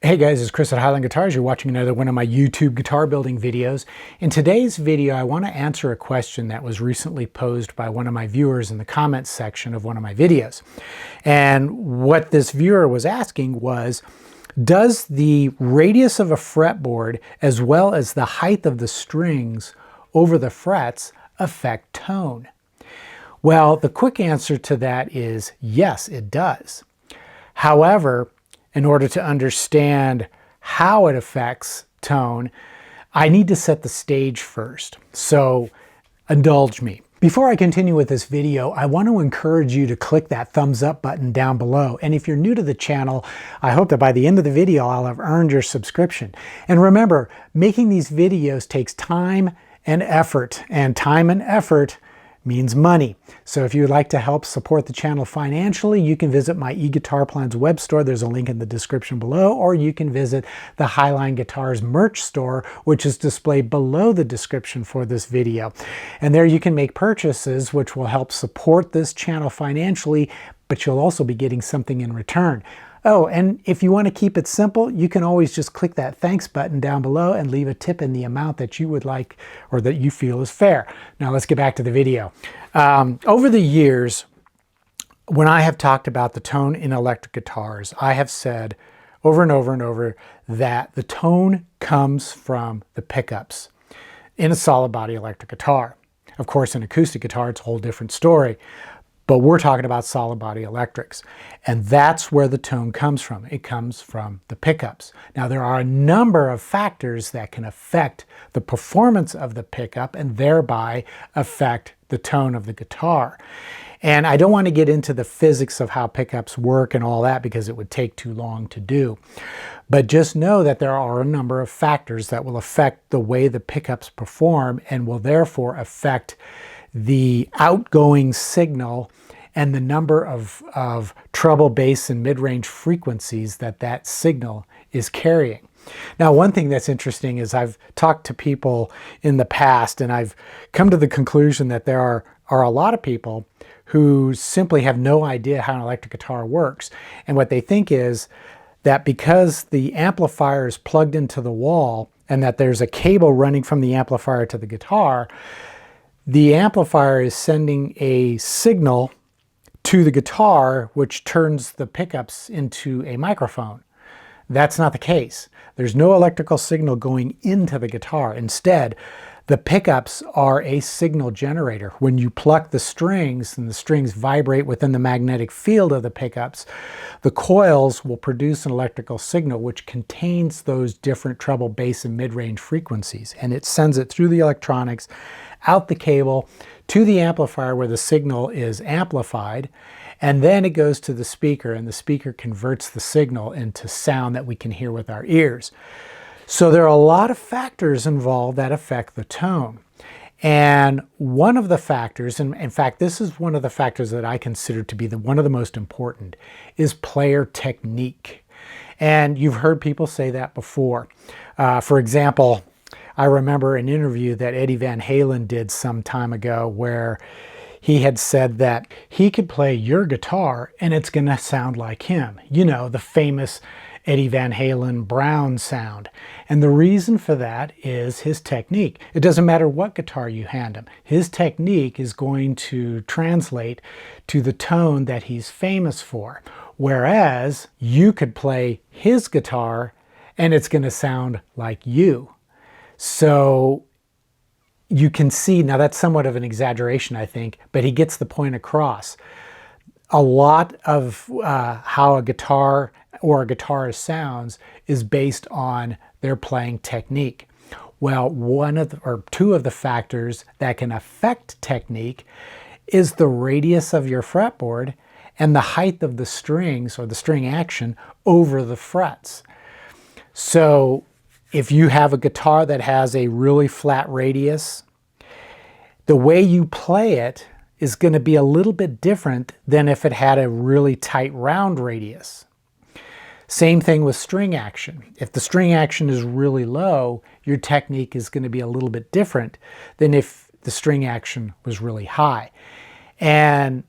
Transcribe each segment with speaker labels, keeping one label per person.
Speaker 1: Hey guys, it's Chris at Highline Guitars. You're watching another one of my YouTube guitar building videos. In today's video, I want to answer a question that was recently posed by one of my viewers in the comments section of one of my videos. And what this viewer was asking was, does the radius of a fretboard as well as the height of the strings over the frets affect tone? Well, the quick answer to that is yes, it does. However, in order to understand how it affects tone, I need to set the stage first. So indulge me. Before I continue with this video, I want to encourage you to click that thumbs up button down below. And if you're new to the channel, I hope that by the end of the video, I'll have earned your subscription. And remember, making these videos takes time and effort, and time and effort means money. So if you would like to help support the channel financially, you can visit my eGuitar Plans web store. There's a link in the description below, or you can visit the Highline Guitars merch store, which is displayed below the description for this video. And there you can make purchases which will help support this channel financially, but you'll also be getting something in return. Oh, and if you want to keep it simple, you can always just click that thanks button down below and leave a tip in the amount that you would like or that you feel is fair. Now let's get back to the video. Over the years, when I have talked about the tone in electric guitars, I have said over and over and over that the tone comes from the pickups in a solid body electric guitar. Of course, in acoustic guitar, it's a whole different story. But we're talking about solid body electrics. And that's where the tone comes from. It comes from the pickups. Now there are a number of factors that can affect the performance of the pickup and thereby affect the tone of the guitar. And I don't want to get into the physics of how pickups work and all that because it would take too long to do. But just know that there are a number of factors that will affect the way the pickups perform and will therefore affect the outgoing signal and the number of treble, bass, and mid-range frequencies that that signal is carrying. Now, one thing that's interesting is I've talked to people in the past and I've come to the conclusion that there are a lot of people who simply have no idea how an electric guitar works. And what they think is that because the amplifier is plugged into the wall and that there's a cable running from the amplifier to the guitar, the amplifier is sending a signal to the guitar, which turns the pickups into a microphone. That's not the case. There's no electrical signal going into the guitar. Instead, the pickups are a signal generator. When you pluck the strings and the strings vibrate within the magnetic field of the pickups, the coils will produce an electrical signal which contains those different treble, bass, and mid-range frequencies. And it sends it through the electronics, out the cable, to the amplifier where the signal is amplified, and then it goes to the speaker, and the speaker converts the signal into sound that we can hear with our ears. So there are a lot of factors involved that affect the tone. And one of the factors, and in fact this is one of the factors that I consider to be one of the most important, is player technique. And you've heard people say that before. For example, I remember an interview that Eddie Van Halen did some time ago where he had said that he could play your guitar and it's going to sound like him. You know, the famous Eddie Van Halen Brown sound. And the reason for that is his technique. It doesn't matter what guitar you hand him. His technique is going to translate to the tone that he's famous for. Whereas you could play his guitar and it's going to sound like you. So you can see, now that's somewhat of an exaggeration, I think, but he gets the point across. A lot of how a guitar or a guitarist sounds is based on their playing technique. Well, two of the factors that can affect technique is the radius of your fretboard and the height of the strings or the string action over the frets. So if you have a guitar that has a really flat radius, the way you play it is going to be a little bit different than if it had a really tight round radius. Same thing with string action. If the string action is really low, your technique is going to be a little bit different than if the string action was really high. And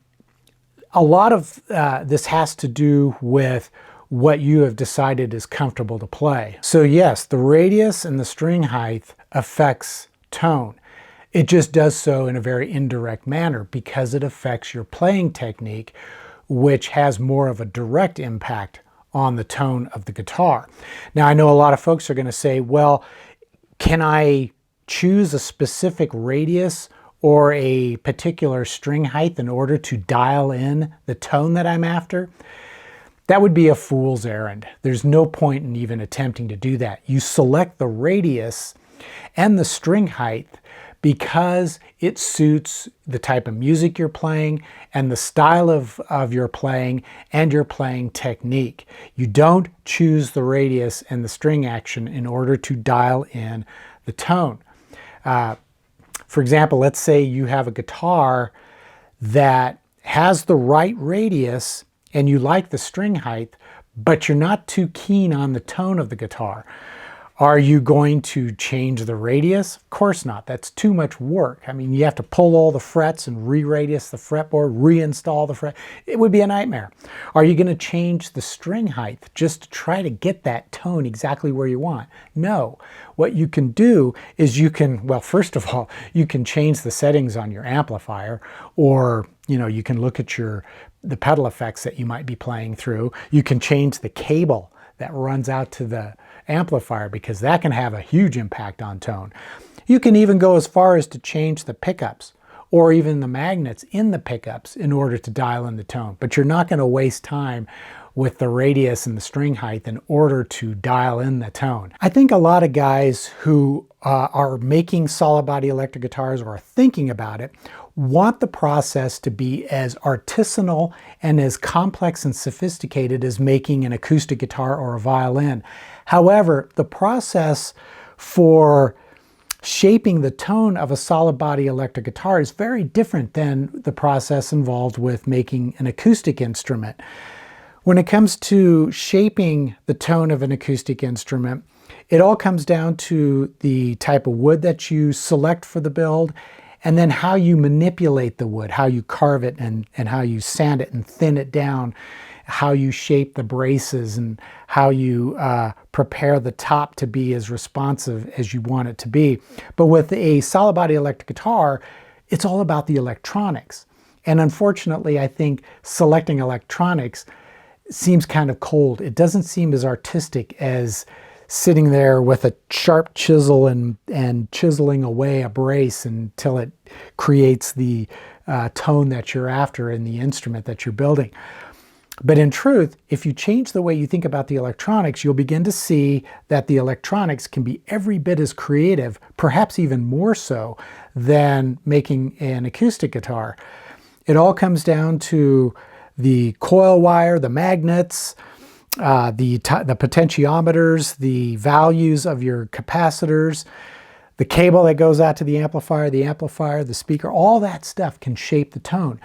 Speaker 1: a lot of this has to do with what you have decided is comfortable to play. So yes, the radius and the string height affects tone. It just does so in a very indirect manner because it affects your playing technique, which has more of a direct impact on the tone of the guitar. Now, I know a lot of folks are going to say, well, can I choose a specific radius or a particular string height in order to dial in the tone that I'm after? That would be a fool's errand. There's no point in even attempting to do that. You select the radius and the string height because it suits the type of music you're playing and the style of your playing and your playing technique. You don't choose the radius and the string action in order to dial in the tone. For example, let's say you have a guitar that has the right radius and you like the string height, but you're not too keen on the tone of the guitar. Are you going to change the radius? Of course not. That's too much work. I mean, you have to pull all the frets and re-radius the fretboard, reinstall the fret. It would be a nightmare. Are you going to change the string height just to try to get that tone exactly where you want? No. What you can do is you can, well, first of all, you can change the settings on your amplifier, or, you can look at the pedal effects that you might be playing through. You can change the cable that runs out to the amplifier because that can have a huge impact on tone. You can even go as far as to change the pickups or even the magnets in the pickups in order to dial in the tone. But you're not going to waste time with the radius and the string height in order to dial in the tone. I think a lot of guys who are making solid body electric guitars or are thinking about it want the process to be as artisanal and as complex and sophisticated as making an acoustic guitar or a violin. However, the process for shaping the tone of a solid body electric guitar is very different than the process involved with making an acoustic instrument. When it comes to shaping the tone of an acoustic instrument, it all comes down to the type of wood that you select for the build, and then how you manipulate the wood, how you carve it and how you sand it and thin it down, how you shape the braces and how you prepare the top to be as responsive as you want it to be. But with a solid body electric guitar, it's all about the electronics. And unfortunately, I think selecting electronics seems kind of cold. It doesn't seem as artistic as sitting there with a sharp chisel and chiseling away a brace until it creates the tone that you're after in the instrument that you're building. But in truth, if you change the way you think about the electronics, you'll begin to see that the electronics can be every bit as creative, perhaps even more so, than making an acoustic guitar. It all comes down to the coil wire, the magnets, the potentiometers, the values of your capacitors, the cable that goes out to the amplifier, the speaker, all that stuff can shape the tone.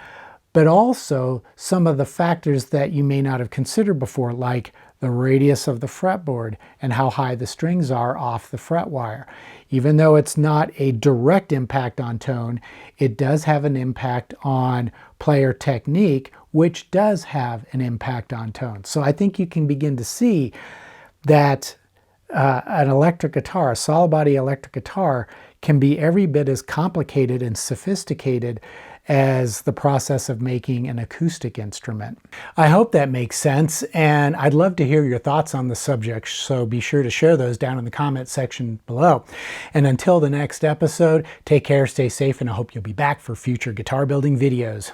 Speaker 1: But also some of the factors that you may not have considered before, like the radius of the fretboard and how high the strings are off the fret wire. Even though it's not a direct impact on tone, it does have an impact on player technique, which does have an impact on tone. So I think you can begin to see that an electric guitar, a solid body electric guitar, can be every bit as complicated and sophisticated as the process of making an acoustic instrument. I hope that makes sense, and I'd love to hear your thoughts on the subject, so be sure to share those down in the comment section below. And until the next episode, take care, stay safe, and I hope you'll be back for future guitar building videos.